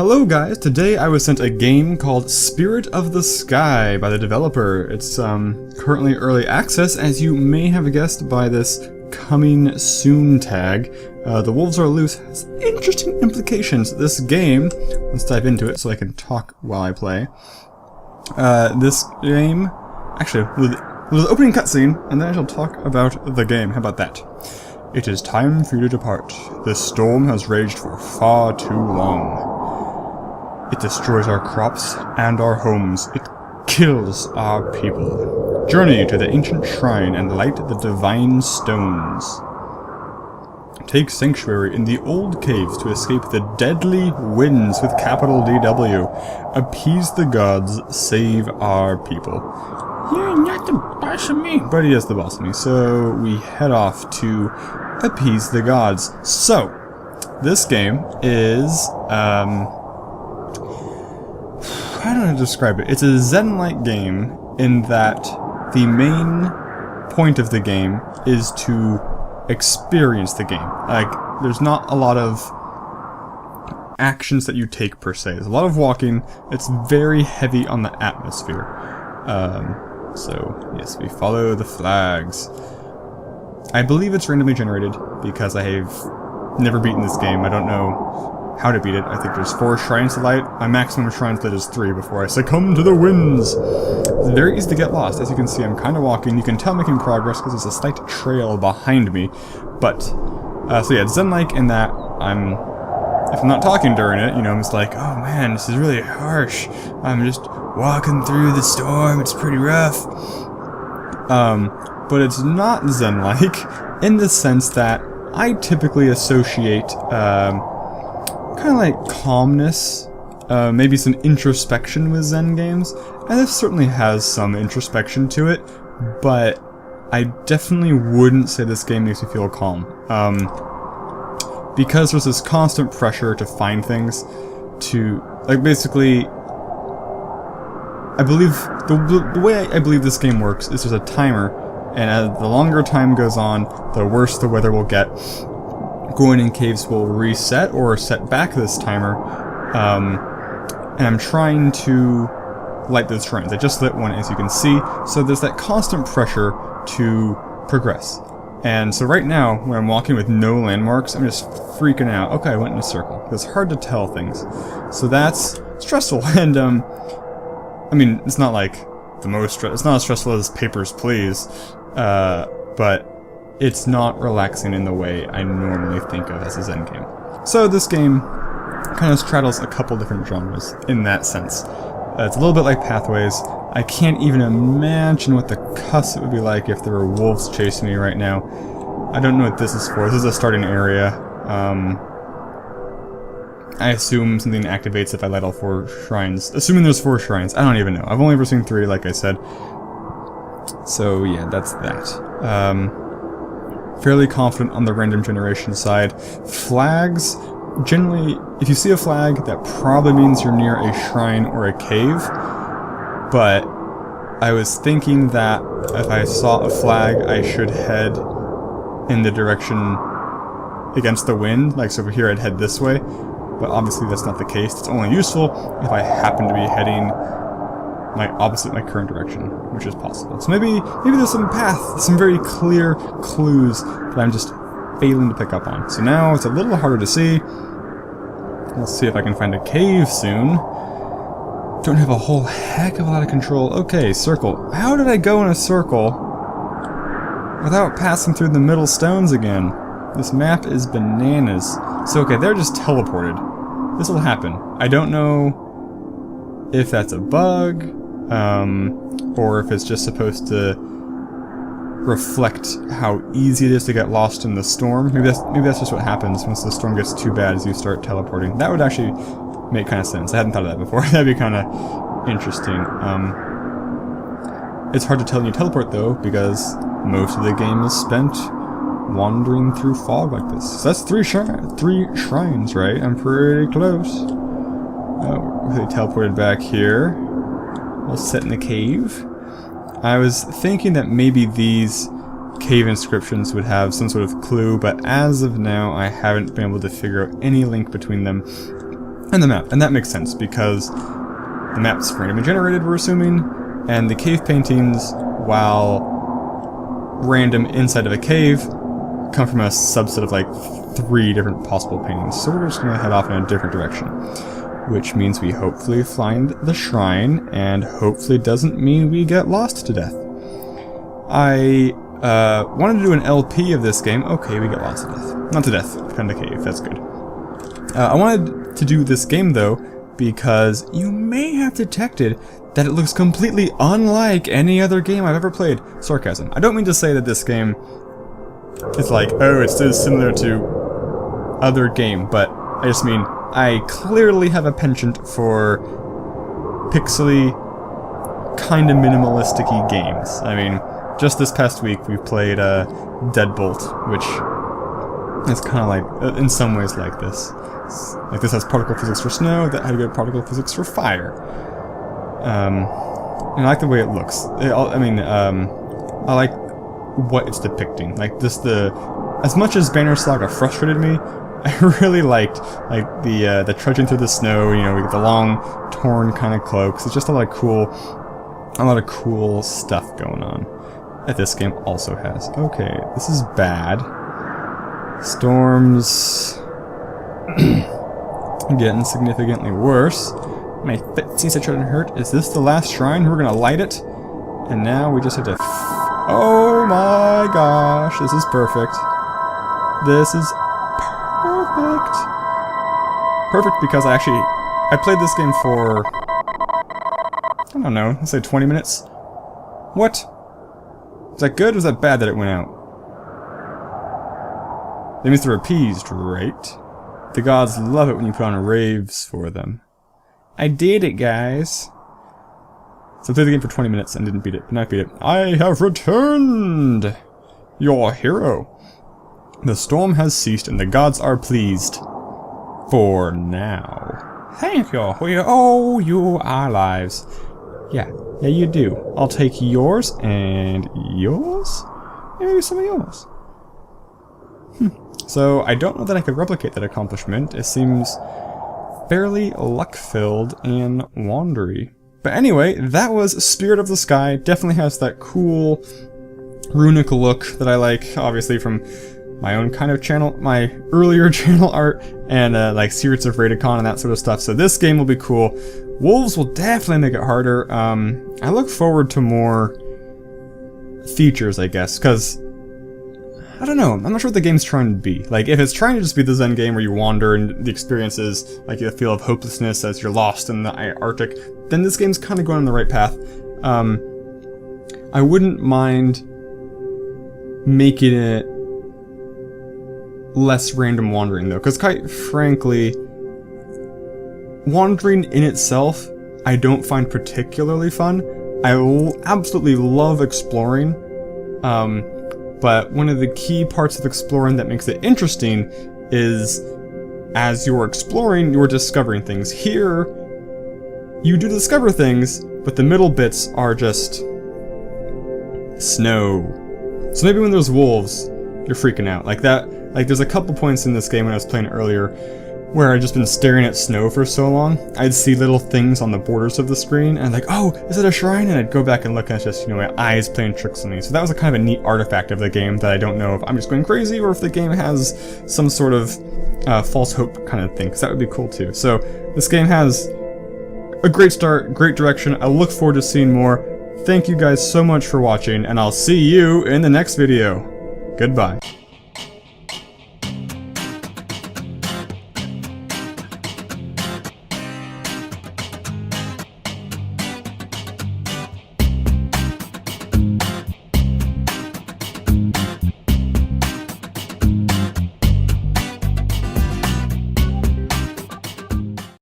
Hello guys, today I was sent a game called Spirit of the Sky by the developer. It's currently early access, as you may have guessed by this coming soon tag. The wolves are loose has interesting implications. This game, let's dive into it so I can talk while I play. This game, actually, with the opening cutscene, and then I shall talk about the game. How about that? It is time for you to depart. This storm has raged for far too long. It destroys our crops and our homes. It kills our people. Journey to the ancient shrine and light the divine stones. Take sanctuary in the old caves to escape the deadly winds with capital DW. Appease the gods, save our people. You're not the boss of me. But he is the boss of me, so we head off to appease the gods. So, this game is, how do I describe it? It's a Zen-like game in that the main point of the game is to experience the game. Like, there's not a lot of actions that you take per se. There's a lot of walking. It's very heavy on the atmosphere. So, yes, we follow the flags. I believe it's randomly generated because I have never beaten this game. I don't know how to beat it. I think there's 4 shrines to light. My maximum shrines lit is 3 before I succumb to the winds. It's very easy to get lost. As you can see, I'm kind of walking. You can tell I'm making progress because there's a slight trail behind me. But, so yeah, it's Zen-like in that if I'm not talking during it, you know, I'm just like, oh man, this is really harsh. I'm just walking through the storm. It's pretty rough. But it's not Zen-like in the sense that I typically associate, kind of like calmness, maybe some introspection with Zen games, and this certainly has some introspection to it, but I definitely wouldn't say this game makes me feel calm. Because there's this constant pressure to find things, to, like, basically, I believe, the way I believe this game works is there's a timer, and as the longer time goes on, the worse the weather will get. Going in caves will reset or set back this timer, and I'm trying to light those shrines. I just lit one, as you can see, so there's that constant pressure to progress. And so right now, when I'm walking with no landmarks, I'm just freaking out. Okay, I went in a circle. It's hard to tell things. So that's stressful, and I mean, it's not like the most it's not as stressful as Papers, Please, but it's not relaxing in the way I normally think of as a Zen game. So this game kind of straddles a couple different genres in that sense. It's a little bit like Pathways. I can't even imagine what the cuss it would be like if there were wolves chasing me right now. I don't know what this is for. This is a starting area. I assume something activates if I light all 4 shrines. Assuming there's 4 shrines. I don't even know. I've only ever seen 3, like I said. So yeah, that's that. Fairly confident on the random generation side. Flags, generally, if you see a flag, that probably means you're near a shrine or a cave. But I was thinking that if I saw a flag, I should head in the direction against the wind. Like, so over here I'd head this way. But obviously that's not the case. It's only useful if I happen to be heading opposite my current direction, which is possible. So maybe there's some path, some very clear clues that I'm just failing to pick up on. So now it's a little harder to see. Let's see if I can find a cave soon. Don't have a whole heck of a lot of control. Okay, circle. How did I go in a circle without passing through the middle stones again? This map is bananas. So okay, they're just teleported. This will happen. I don't know if that's a bug, or if it's just supposed to reflect how easy it is to get lost in the storm. Maybe that's just what happens once the storm gets too bad as you start teleporting. That would actually make kind of sense. I hadn't thought of that before. That'd be kind of interesting. It's hard to tell when you teleport though, because most of the game is spent wandering through fog like this. So that's 3 shrines, right? I'm pretty close. They teleported back here. We'll sit in the cave. I was thinking that maybe these cave inscriptions would have some sort of clue, but as of now I haven't been able to figure out any link between them. And the map, and that makes sense, because the map's randomly generated, we're assuming, and the cave paintings, while random inside of a cave, come from a subset of like 3 different possible paintings. So we're just going to head off in a different direction, which means we hopefully find the shrine, and hopefully doesn't mean we get lost to death. I wanted to do an LP of this game. Okay, we get lost to death. Not to death, found a cave, that's good. I wanted to do this game though, because you may have detected that it looks completely unlike any other game I've ever played. Sarcasm. I don't mean to say that this game is like, oh, it's so similar to other game, but I just mean I clearly have a penchant for pixely, kinda minimalistic-y games. I mean, just this past week we played Deadbolt, which is kind of like, in some ways like this. Like this has particle physics for snow, that had good particle physics for fire. And I like the way it looks. I like what it's depicting. Like as much as Banner Saga frustrated me, I really liked like the trudging through the snow. You know, we get the long, torn kind of cloaks. It's just a lot of cool stuff going on that this game also has. Okay, this is bad. Storms getting significantly worse. My foot seems to try to hurt. Is this the last shrine? We're gonna light it, and now we just have to. Oh my gosh! This is perfect. This is perfect. Perfect because I played this game for, I don't know, let's say 20 minutes. What? Was that good or was that bad that it went out? That means they're appeased, right? The gods love it when you put on raves for them. I did it, guys. So I played the game for 20 minutes and didn't beat it. Not beat it. I have returned! Your hero. The storm has ceased and the gods are pleased. For now. Thank you. We owe you our lives. Yeah, you do. I'll take yours and yours? And maybe some of yours. So I don't know that I could replicate that accomplishment. It seems fairly luck-filled and wandery. But anyway, that was Spirit of the Sky. Definitely has that cool runic look that I like, obviously from my own kind of channel, my earlier channel art, and like Secrets of Raidicon and that sort of stuff. So this game will be cool. Wolves will definitely make it harder. I look forward to more features, I guess, because I don't know, I'm not sure what the game's trying to be. Like, if it's trying to just be the Zen game where you wander and the experience is like the feel of hopelessness as you're lost in the Arctic, then this game's kind of going on the right path. I wouldn't mind making it less random wandering though, because quite frankly, wandering in itself, I don't find particularly fun. I absolutely love exploring, but one of the key parts of exploring that makes it interesting is as you're exploring, you're discovering things. Here, you do discover things, but the middle bits are just snow. So maybe when there's wolves, you're freaking out. Like that, like there's a couple points in this game when I was playing earlier where I'd just been staring at snow for so long, I'd see little things on the borders of the screen, and I'm like, oh, is it a shrine? And I'd go back and look, and it's just, you know, my eyes playing tricks on me. So that was a kind of a neat artifact of the game that I don't know if I'm just going crazy or if the game has some sort of false hope kind of thing, because that would be cool too. So this game has a great start, great direction. I look forward to seeing more. Thank you guys so much for watching, and I'll see you in the next video. Goodbye.